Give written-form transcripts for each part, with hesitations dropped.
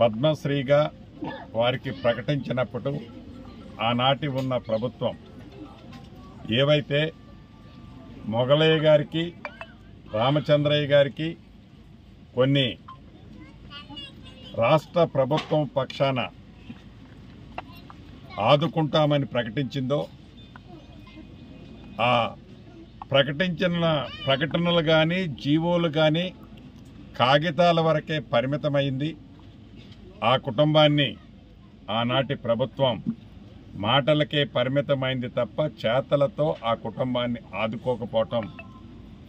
పద్మశ్రీగా వారికి ప్రకటించినప్పుడు ఆనాటి ఉన్న ప్రభుత్వం ఏవైతే మొగలయ్య గారికి రామచంద్రయ్య గారికి కొన్ని రాష్ట్ర ప్రభుత్వం పక్షాన ఆదుకుంటామని ప్రకటించిందో ఆ ప్రకటించిన ప్రకటనలు కానీ జీవోలు కానీ కాగితాల వరకే పరిమితమైంది. ఆ కుటుంబాన్ని ఆనాటి ప్రభుత్వం మాటలకే పరిమితమైంది తప్ప చేతలతో ఆ కుటుంబాన్ని ఆదుకోకపోవటం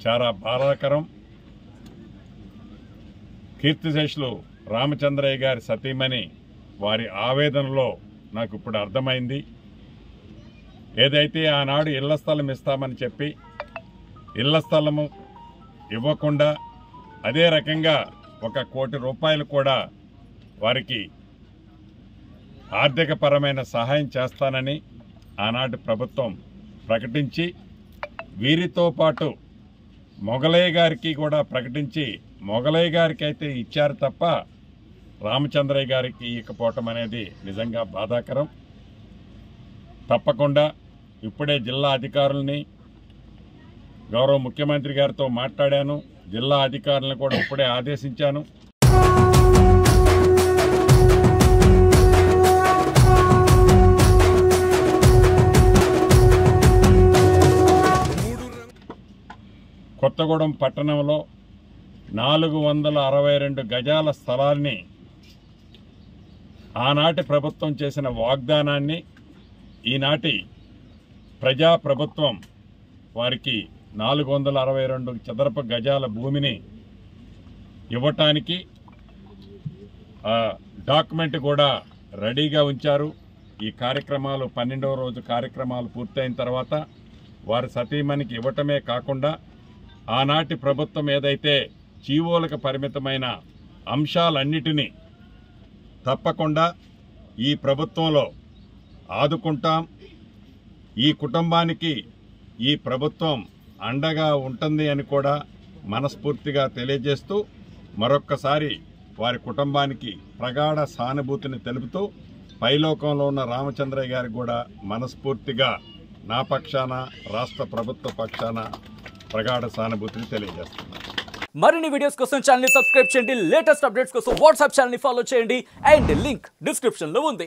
చాలా బాధాకరం. కీర్తిశేషులు రామచంద్రయ్య గారి సతీమణి వారి ఆవేదనలో నాకు ఇప్పుడు అర్థమైంది. ఏదైతే ఆనాడు ఇళ్ల స్థలం ఇస్తామని చెప్పి ఇళ్ల స్థలము ఇవ్వకుండా అదే రకంగా 1 కోటి రూపాయలు కూడా వారికి ఆర్థికపరమైన సహాయం చేస్తానని ఆనాటి ప్రభుత్వం ప్రకటించి వీరితో పాటు మొగలయ్య గారికి కూడా ప్రకటించి మొగలయ్య గారికి అయితే ఇచ్చారు తప్ప రామచంద్రయ్య గారికి ఇకపోవటం అనేది నిజంగా బాధాకరం. తప్పకుండా ఇప్పుడే జిల్లా అధికారుల్ని గౌరవ ముఖ్యమంత్రి గారితో మాట్లాడాను. జిల్లా అధికారులను కూడా ఇప్పుడే ఆదేశించాను. కొత్తగూడెం పట్టణంలో 462 గజాల స్థలాన్ని ఆనాటి ప్రభుత్వం చేసిన వాగ్దానాన్ని ఈనాటి ప్రజాప్రభుత్వం వారికి 462 చదరపు గజాల భూమిని ఇవ్వటానికి డాక్యుమెంట్ కూడా రెడీగా ఉంచారు. ఈ కార్యక్రమాలు 12వ రోజు కార్యక్రమాలు పూర్తయిన తర్వాత వారి సతీమణికి ఇవ్వటమే కాకుండా ఆనాటి ప్రభుత్వం ఏదైతే జీవోలకు పరిమితమైన అంశాలన్నిటినీ తప్పకుండా ఈ ప్రభుత్వంలో ఆదుకుంటాం, ఈ కుటుంబానికి ఈ ప్రభుత్వం అండగా ఉంటుంది అని కూడా మనస్ఫూర్తిగా తెలియజేస్తూ మరొక్కసారి వారి కుటుంబానికి ప్రగాఢ సానుభూతిని తెలుపుతూ పైలోకంలో ఉన్న రామచంద్రయ్య గారికి కూడా మనస్ఫూర్తిగా నా పక్షాన రాష్ట్ర ప్రభుత్వ పక్షాన ప్రగాఢ సానుభూతిని తెలియజేస్తున్నాను. మరిన్ని వీడియోస్ కోసం ఛానల్ ని సబ్స్క్రైబ్ చేయండి. లేటెస్ట్ అప్డేట్స్ కోసం వాట్సాప్ ఛానల్ ని ఫాలో చేయండి. అండ్ లింక్ డిస్క్రిప్షన్ లో ఉంది.